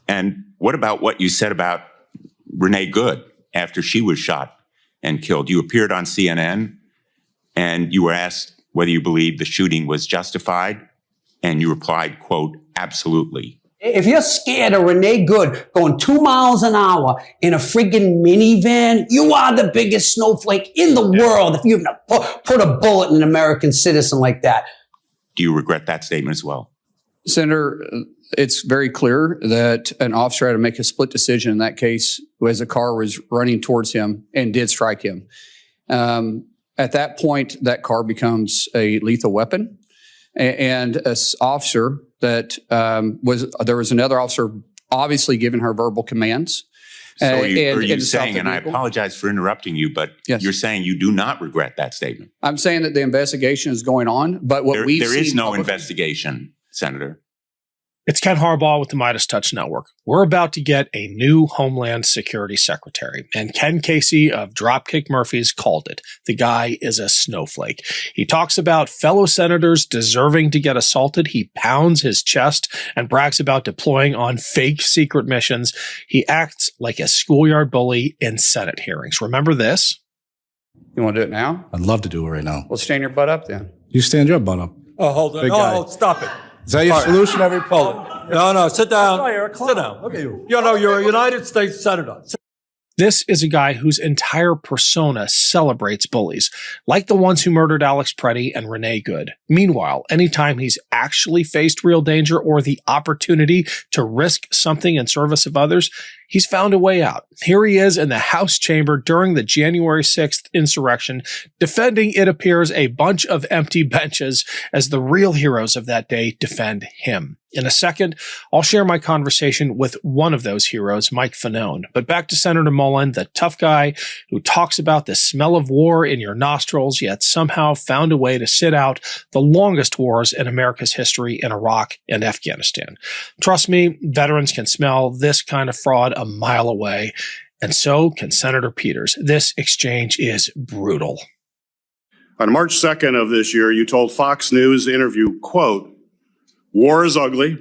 And what about what you said about Renee Good after she was shot and killed? You appeared on CNN and you were asked whether you believed the shooting was justified. And you replied, quote, absolutely. If you're scared of Renee Good going 2 miles an hour in a friggin' minivan, you are the biggest snowflake in the world if you've put a bullet in an American citizen like that. Do you regret that statement as well? Senator, it's very clear that an officer had to make a split decision in that case as a car was running towards him and did strike him. At that point, that car becomes a lethal weapon. And an officer that there was another officer obviously giving her verbal commands. So are you saying, and I apologize for interrupting you, but yes, you're saying you do not regret that statement? I'm saying that the investigation is going on, but what we've seen— There is no investigation, Senator. It's Ken Harbaugh with the MeidasTouch Network. We're about to get a new Homeland Security Secretary, and Ken Casey of Dropkick Murphys called it. The guy is a snowflake. He talks about fellow senators deserving to get assaulted. He pounds his chest and brags about deploying on fake secret missions. He acts like a schoolyard bully in Senate hearings. Remember this? You want to do it now? I'd love to do it right now. Well, stand your butt up then. You stand your butt up. Oh, hold on. Oh, stop it. Is that your solution every poll? No, sit down. Sit down. Okay. You're a United States Senator. This is a guy whose entire persona celebrates bullies, like the ones who murdered Alex Preddy and Renee Good. Meanwhile, anytime he's actually faced real danger or the opportunity to risk something in service of others, he's found a way out. Here he is in the House chamber during the January 6th insurrection, defending, it appears, a bunch of empty benches as the real heroes of that day defend him. In a second, I'll share my conversation with one of those heroes, Mike Fanone. But back to Senator Mullen, the tough guy who talks about the smell of war in your nostrils, yet somehow found a way to sit out the longest wars in America's history in Iraq and Afghanistan. Trust me, veterans can smell this kind of fraud a mile away, and so can Senator Peters. This exchange is brutal. On March 2nd of this year, you told Fox News interview, quote, "War is ugly.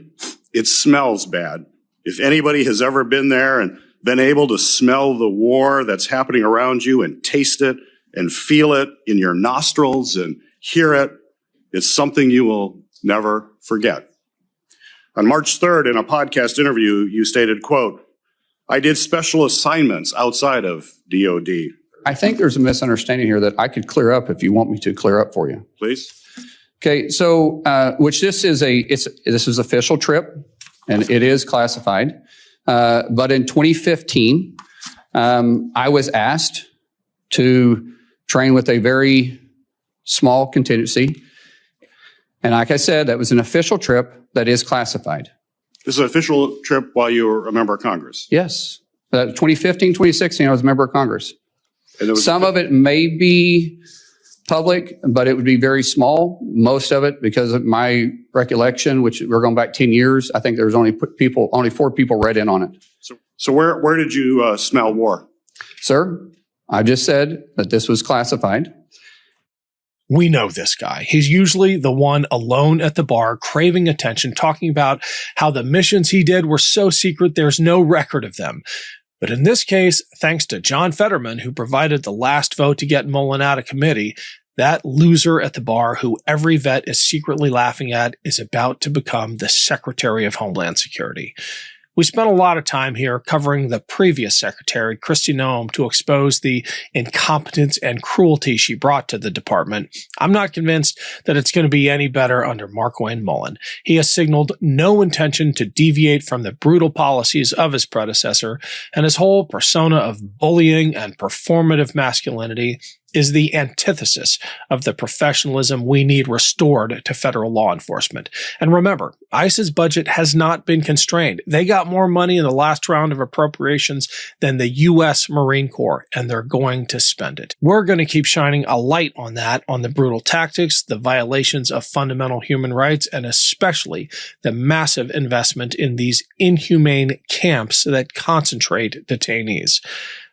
It smells bad. If anybody has ever been there and been able to smell the war that's happening around you and taste it and feel it in your nostrils and hear it, it's something you will never forget." On March 3rd, in a podcast interview, you stated, quote, "I did special assignments outside of DOD." I think there's a misunderstanding here that I could clear up if you want me to clear up for you. Please. Okay, so this is official trip, and it is classified. But in 2015, I was asked to train with a very small contingency, and like I said, that was an official trip that is classified. This is an official trip while you were a member of Congress. Yes, 2015, 2016, I was a member of Congress. And some of it may be public, but it would be very small. Most of it, because of my recollection, which we're going back 10 years, I think there was only 4 people read in on it. So where did you smell war? Sir, I just said that this was classified. We know this guy. He's usually the one alone at the bar, craving attention, talking about how the missions he did were so secret there's no record of them. But in this case, thanks to John Fetterman, who provided the last vote to get Mullen out of committee, that loser at the bar who every vet is secretly laughing at is about to become the Secretary of Homeland Security. We spent a lot of time here covering the previous secretary, Kristi Noem, to expose the incompetence and cruelty she brought to the department. I'm not convinced that it's going to be any better under Markwayne Mullin. He has signaled no intention to deviate from the brutal policies of his predecessor, and his whole persona of bullying and performative masculinity is the antithesis of the professionalism we need restored to federal law enforcement. And remember, ICE's budget has not been constrained. They got more money in the last round of appropriations than the U.S. Marine Corps, and they're going to spend it. We're going to keep shining a light on that, on the brutal tactics, the violations of fundamental human rights, and especially the massive investment in these inhumane camps that concentrate detainees.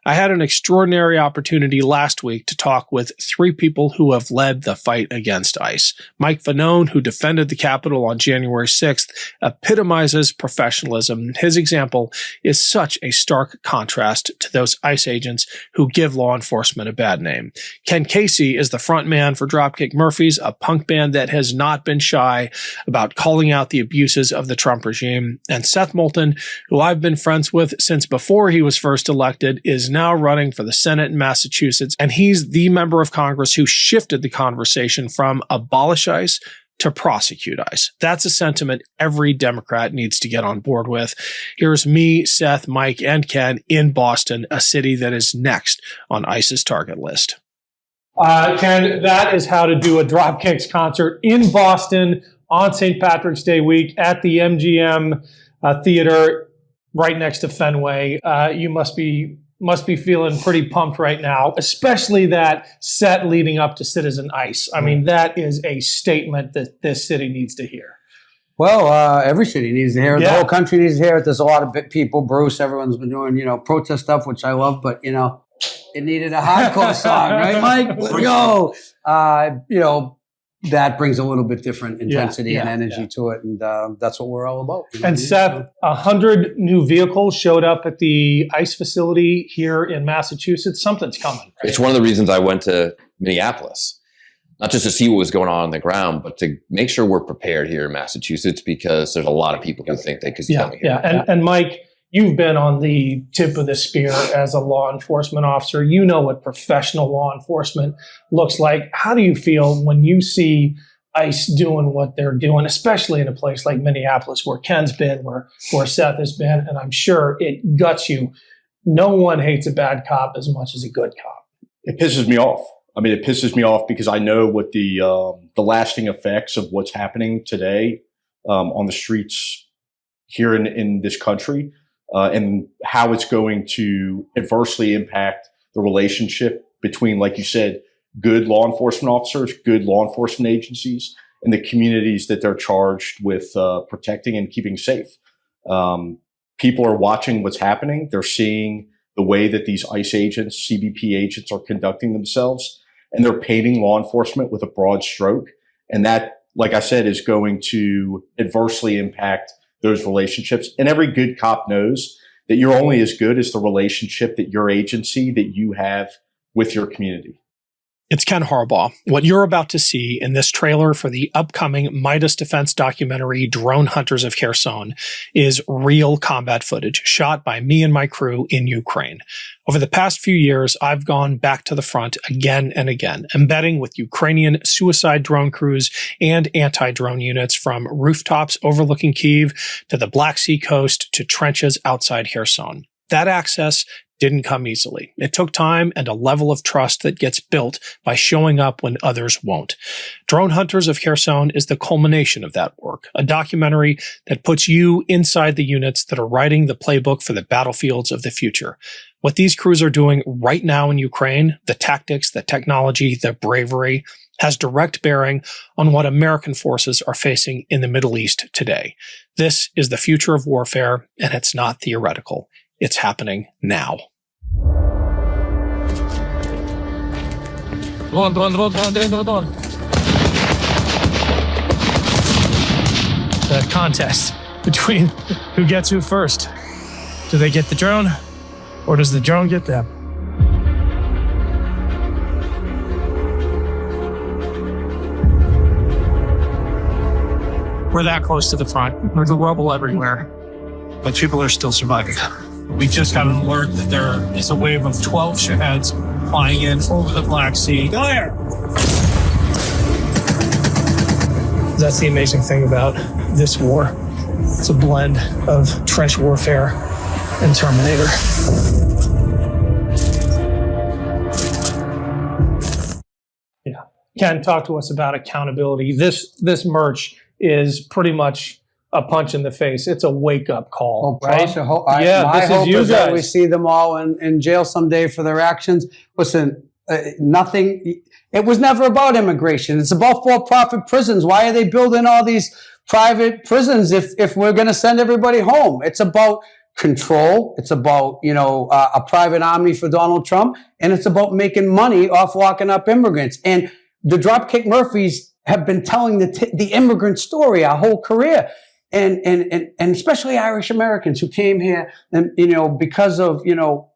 I had an extraordinary opportunity last week to talk with three people who have led the fight against ICE. Mike Fanone, who defended the Capitol on January 6th, epitomizes professionalism. His example is such a stark contrast to those ICE agents who give law enforcement a bad name. Ken Casey is the frontman for Dropkick Murphys, a punk band that has not been shy about calling out the abuses of the Trump regime. And Seth Moulton, who I've been friends with since before he was first elected, is now running for the Senate in Massachusetts, and he's the member of Congress who shifted the conversation from abolish ICE to prosecute ICE. That's a sentiment every Democrat needs to get on board with. Here's me, Seth, Mike, and Ken in Boston, a city that is next on ICE's target list. Ken, that is how to do a Dropkicks concert in Boston on St. Patrick's Day week at the MGM Theater right next to Fenway. You must be feeling pretty pumped right now, especially that set leading up to Citizen ICE. I mean, that is a statement that this city needs to hear. Well, every city needs to hear it. Yeah. The whole country needs to hear it. There's a lot of people. Bruce, everyone's been doing, protest stuff, which I love, but, it needed a hardcore song, right, Mike? Let's go. That brings a little bit different intensity and energy to it, and that's what we're all about. And Seth, 100 new vehicles showed up at the ICE facility here in Massachusetts. Something's coming. Right? It's one of the reasons I went to Minneapolis, not just to see what was going on the ground, but to make sure we're prepared here in Massachusetts, because there's a lot of people who think they could be coming here. And Mike, you've been on the tip of the spear as a law enforcement officer. You know what professional law enforcement looks like. How do you feel when you see ICE doing what they're doing, especially in a place like Minneapolis, where Ken's been, where Seth has been, and I'm sure it guts you. No one hates a bad cop as much as a good cop. It pisses me off. I mean, it pisses me off because I know what the lasting effects of what's happening today on the streets here in this country. And how it's going to adversely impact the relationship between, like you said, good law enforcement officers, good law enforcement agencies, and the communities that they're charged with protecting and keeping safe. People are watching what's happening. They're seeing the way that these ICE agents, CBP agents are conducting themselves, and they're painting law enforcement with a broad stroke. And that, like I said, is going to adversely impact those relationships. And every good cop knows that you're only as good as the relationship that your agency, that you have with your community. It's Ken Harbaugh. What you're about to see in this trailer for the upcoming Midas Defense documentary, Drone Hunters of Kherson, is real combat footage shot by me and my crew in Ukraine. Over the past few years, I've gone back to the front again and again, embedding with Ukrainian suicide drone crews and anti-drone units from rooftops overlooking Kyiv to the Black Sea coast to trenches outside Kherson. That access didn't come easily. It took time and a level of trust that gets built by showing up when others won't. Drone Hunters of Kherson is the culmination of that work, a documentary that puts you inside the units that are writing the playbook for the battlefields of the future. What these crews are doing right now in Ukraine, the tactics, the technology, the bravery, has direct bearing on what American forces are facing in the Middle East today. This is the future of warfare, and it's not theoretical. It's happening now. Drone. The contest between who gets who first. Do they get the drone, or does the drone get them? We're that close to the front. There's a rubble everywhere, but people are still surviving. We just got an alert that there is a wave of 12 Shaheeds flying in over the Black Sea. Fire! That's the amazing thing about this war. It's a blend of trench warfare and Terminator. Yeah. Ken, talk to us about accountability. This merch is pretty much a punch in the face. It's a wake-up call, right? My this hope is you is that we guys. see them all in jail someday for their actions. Listen, nothing. It was never about immigration. It's about for-profit prisons. Why are they building all these private prisons if we're going to send everybody home? It's about control. It's about, a private army for Donald Trump. And it's about making money off locking up immigrants. And the Dropkick Murphys have been telling the immigrant story our whole career. And especially Irish Americans who came here and, because of,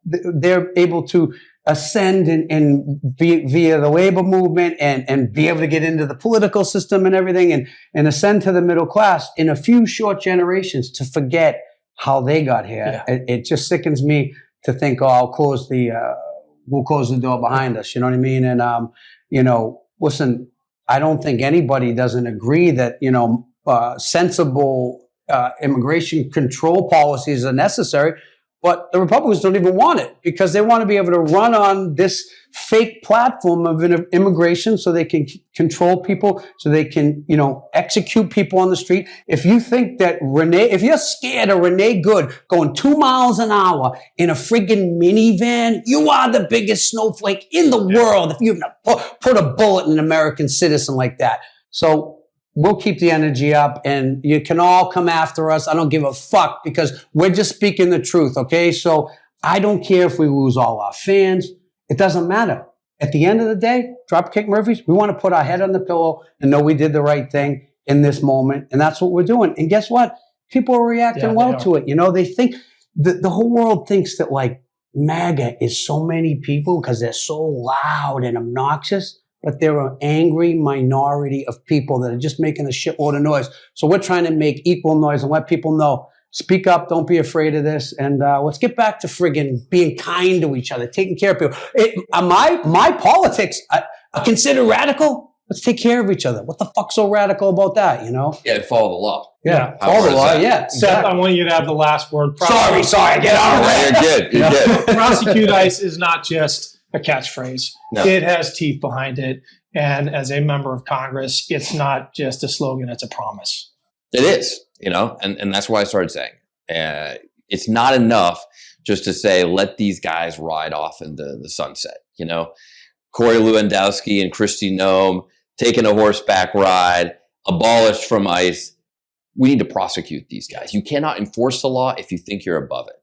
they're able to ascend and via the labor movement and be able to get into the political system and everything and ascend to the middle class in a few short generations to forget how they got here. Yeah. It just sickens me to think, we'll close the door behind us. You know what I mean? And, listen, I don't think anybody doesn't agree that, sensible immigration control policies are necessary. But the Republicans don't even want it because they want to be able to run on this fake platform of immigration so they can control people, so they can, execute people on the street. If you think that if you're scared of Renee Good going 2 miles an hour in a friggin' minivan, you are the biggest snowflake in the world if you've put a bullet in an American citizen like that. So we'll keep the energy up and you can all come after us. I don't give a fuck because we're just speaking the truth, okay? So I don't care if we lose all our fans. It doesn't matter. At the end of the day, Dropkick Murphys, we want to put our head on the pillow and know we did the right thing in this moment. And that's what we're doing. And guess what? People are reacting well to it. They think, the whole world thinks that like MAGA is so many people because they're so loud and obnoxious. But there are an angry minority of people that are just making a shitload of noise. So we're trying to make equal noise and let people know, speak up, don't be afraid of this. And let's get back to friggin' being kind to each other, taking care of people. My politics, I consider radical. Let's take care of each other. What the fuck's so radical about that, Yeah, follow the law. Yeah, follow the law, yeah. Seth, I want you to have the last word. Sorry, get out of it. You're good. Prosecute ICE is not just a catchphrase. No. It has teeth behind it. And as a member of Congress, it's not just a slogan, it's a promise. It is, and that's why I started saying it's not enough just to say, let these guys ride off into the sunset. Corey Lewandowski and Kristi Noem taking a horseback ride, abolished from ICE. We need to prosecute these guys. You cannot enforce the law if you think you're above it.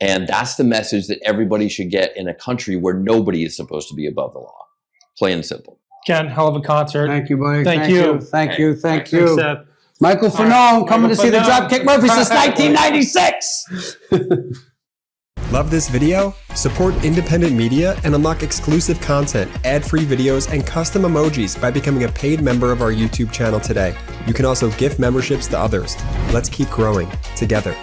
And that's the message that everybody should get in a country where nobody is supposed to be above the law. Plain and simple. Ken, hell of a concert. Thank you, buddy. Thank you. Thank you. Thanks, Seth. Michael Fanone coming to see the Dropkick Murphys since 1996. Love this video? Support independent media and unlock exclusive content, ad-free videos, and custom emojis by becoming a paid member of our YouTube channel today. You can also gift memberships to others. Let's keep growing together.